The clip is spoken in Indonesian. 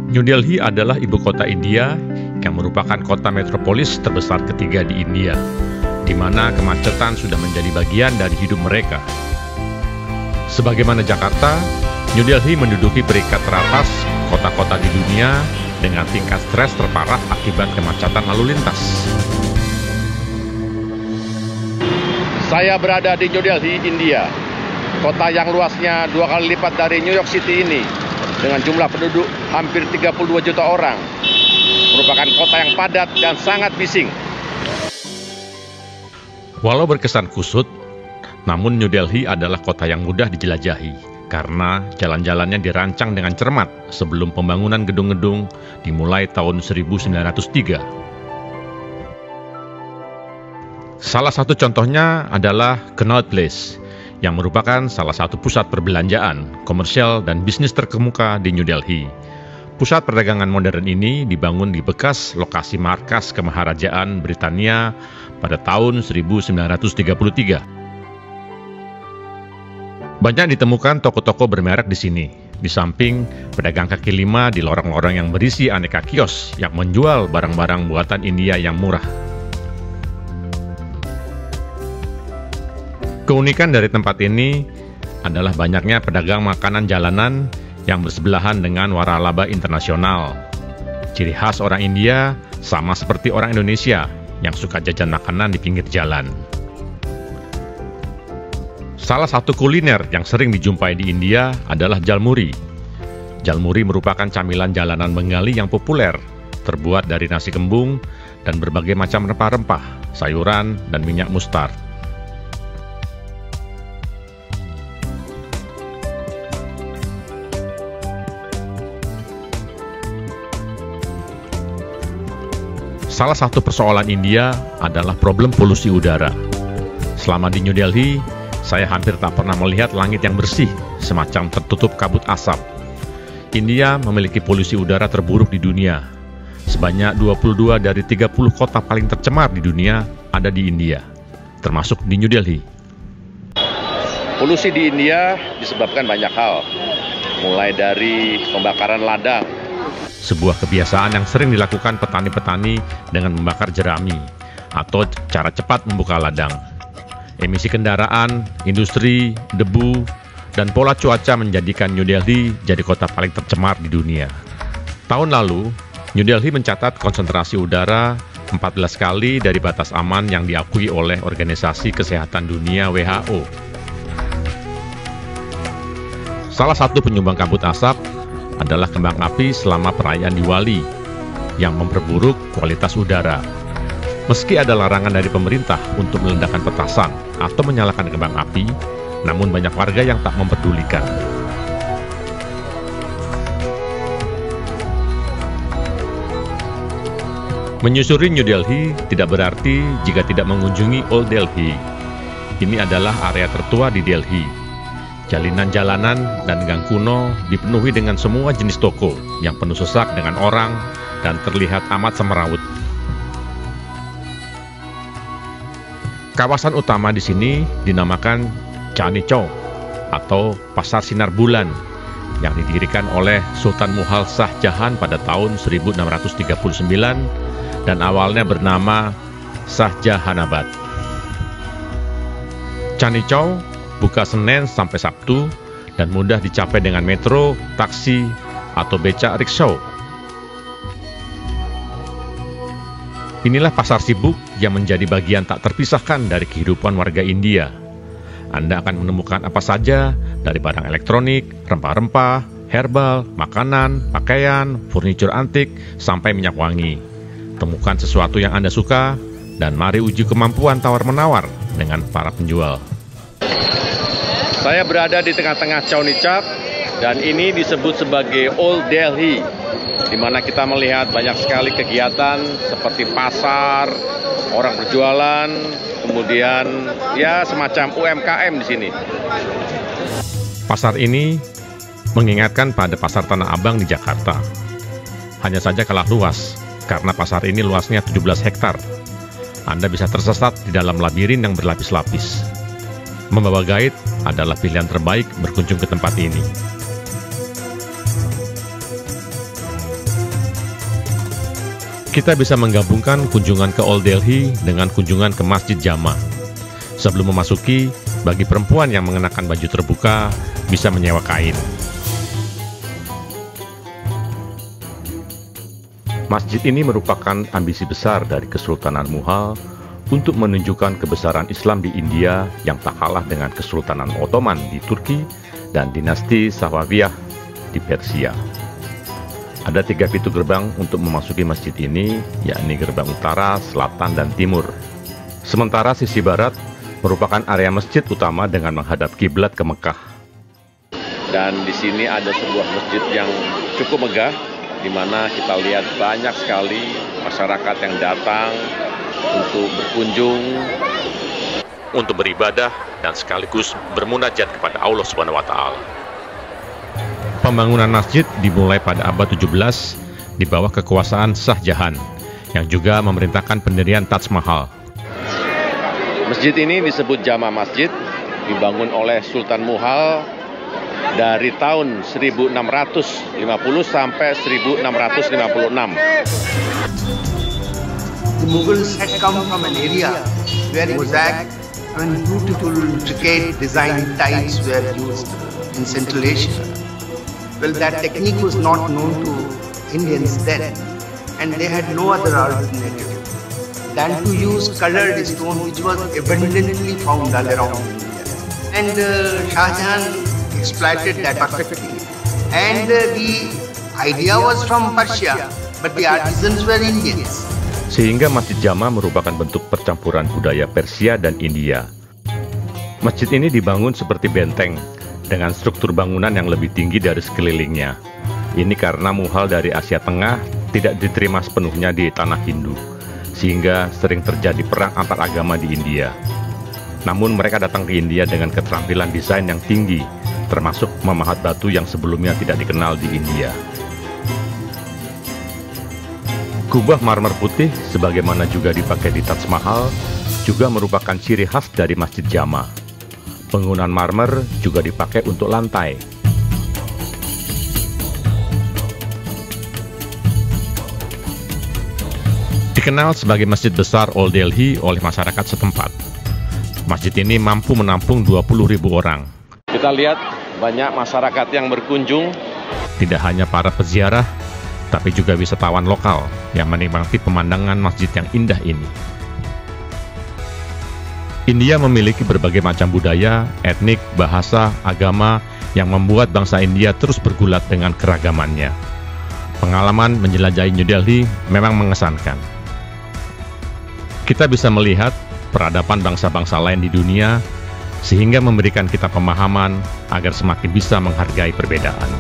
New Delhi adalah ibu kota India yang merupakan kota metropolis terbesar ketiga di India, di mana kemacetan sudah menjadi bagian dari hidup mereka. Sebagaimana Jakarta, New Delhi menduduki peringkat teratas kota-kota di dunia dengan tingkat stres terparah akibat kemacetan lalu lintas. Saya berada di New Delhi, India. Kota yang luasnya 2 kali lipat dari New York City ini, dengan jumlah penduduk hampir 32 juta orang, merupakan kota yang padat dan sangat bising. Walau berkesan kusut, namun New Delhi adalah kota yang mudah dijelajahi karena jalan-jalannya dirancang dengan cermat sebelum pembangunan gedung-gedung dimulai tahun 1903. Salah satu contohnya adalah Connaught Place, yang merupakan salah satu pusat perbelanjaan, komersial, dan bisnis terkemuka di New Delhi. Pusat perdagangan modern ini dibangun di bekas lokasi markas Kemaharajaan Britania pada tahun 1933. Banyak ditemukan toko-toko bermerek di sini, di samping pedagang kaki lima di lorong-lorong yang berisi aneka kios yang menjual barang-barang buatan India yang murah. Keunikan dari tempat ini adalah banyaknya pedagang makanan jalanan yang bersebelahan dengan waralaba internasional. Ciri khas orang India sama seperti orang Indonesia yang suka jajan makanan di pinggir jalan. Salah satu kuliner yang sering dijumpai di India adalah jalmuri. Jalmuri merupakan camilan jalanan Bengali yang populer, terbuat dari nasi kembung dan berbagai macam rempah-rempah, sayuran, dan minyak mustard. Salah satu persoalan India adalah problem polusi udara. Selama di New Delhi, saya hampir tak pernah melihat langit yang bersih, semacam tertutup kabut asap. India memiliki polusi udara terburuk di dunia. Sebanyak 22 dari 30 kota paling tercemar di dunia ada di India, termasuk di New Delhi. Polusi di India disebabkan banyak hal, mulai dari pembakaran ladang. Sebuah kebiasaan yang sering dilakukan petani-petani dengan membakar jerami atau cara cepat membuka ladang. Emisi kendaraan, industri, debu, dan pola cuaca menjadikan New Delhi jadi kota paling tercemar di dunia. Tahun lalu, New Delhi mencatat konsentrasi udara 14 kali dari batas aman yang diakui oleh Organisasi Kesehatan Dunia WHO. Salah satu penyumbang kabut asap adalah kembang api selama perayaan Diwali yang memperburuk kualitas udara. Meski ada larangan dari pemerintah untuk meledakkan petasan atau menyalakan kembang api, namun banyak warga yang tak mempedulikan. Menyusuri New Delhi tidak berarti jika tidak mengunjungi Old Delhi. Ini adalah area tertua di Delhi. Jalinan jalanan dan gang kuno dipenuhi dengan semua jenis toko yang penuh sesak dengan orang dan terlihat amat semrawut. Kawasan utama di sini dinamakan Chandni Chowk atau Pasar Sinar Bulan yang didirikan oleh Sultan Mughal Shah Jahan pada tahun 1639 dan awalnya bernama Shah Jahanabad. Chandni Chowk buka Senin sampai Sabtu dan mudah dicapai dengan metro, taksi, atau becak rickshaw. Inilah pasar sibuk yang menjadi bagian tak terpisahkan dari kehidupan warga India. Anda akan menemukan apa saja dari barang elektronik, rempah-rempah, herbal, makanan, pakaian, furnitur antik, sampai minyak wangi. Temukan sesuatu yang Anda suka dan mari uji kemampuan tawar-menawar dengan para penjual. Saya berada di tengah-tengah Chandni Chowk dan ini disebut sebagai Old Delhi, di mana kita melihat banyak sekali kegiatan seperti pasar, orang berjualan, kemudian ya semacam UMKM di sini. Pasar ini mengingatkan pada pasar Tanah Abang di Jakarta. Hanya saja kalah luas, karena pasar ini luasnya 17 hektar. Anda bisa tersesat di dalam labirin yang berlapis-lapis. Membawa guide adalah pilihan terbaik berkunjung ke tempat ini. Kita bisa menggabungkan kunjungan ke Old Delhi dengan kunjungan ke Masjid Jama. Sebelum memasuki, bagi perempuan yang mengenakan baju terbuka bisa menyewa kain. Masjid ini merupakan ambisi besar dari Kesultanan Mughal untuk menunjukkan kebesaran Islam di India yang tak kalah dengan Kesultanan Ottoman di Turki dan dinasti Safawiyah di Persia. Ada 3 pintu gerbang untuk memasuki masjid ini, yakni gerbang utara, selatan, dan timur. Sementara sisi barat merupakan area masjid utama dengan menghadap kiblat ke Mekah. Dan di sini ada sebuah masjid yang cukup megah, di mana kita lihat banyak sekali masyarakat yang datang untuk berkunjung, untuk beribadah, dan sekaligus bermunajat kepada Allah SWT. Pembangunan masjid dimulai pada abad 17 di bawah kekuasaan Shah Jahan, yang juga memerintahkan pendirian Taj Mahal. Masjid ini disebut Jama Masjid, dibangun oleh Sultan Mughal dari tahun 1650 sampai 1656. The Mughals had come from an area where mosaic and beautiful intricate design tiles were used in Central Asia. Well, that technique was not known to Indians then, and they had no other alternative than to use colored stone, which was abundantly found all around India. And Shah Jahan exploited that perfectly. And the idea was from Persia, but the artisans were Indians. Sehingga Masjid Jama merupakan bentuk percampuran budaya Persia dan India. Masjid ini dibangun seperti benteng, dengan struktur bangunan yang lebih tinggi dari sekelilingnya. Ini karena Mughal dari Asia Tengah tidak diterima sepenuhnya di tanah Hindu, sehingga sering terjadi perang antar agama di India. Namun mereka datang ke India dengan keterampilan desain yang tinggi, termasuk memahat batu yang sebelumnya tidak dikenal di India. Kubah marmer putih, sebagaimana juga dipakai di Taj Mahal, juga merupakan ciri khas dari Masjid Jama. Penggunaan marmer juga dipakai untuk lantai. Dikenal sebagai masjid besar Old Delhi oleh masyarakat setempat. Masjid ini mampu menampung 20.000 orang. Kita lihat banyak masyarakat yang berkunjung. Tidak hanya para peziarah, tapi juga wisatawan lokal yang menikmati pemandangan masjid yang indah ini. India memiliki berbagai macam budaya, etnik, bahasa, agama yang membuat bangsa India terus bergulat dengan keragamannya. Pengalaman menjelajahi New Delhi memang mengesankan. Kita bisa melihat peradaban bangsa-bangsa lain di dunia, sehingga memberikan kita pemahaman agar semakin bisa menghargai perbedaan.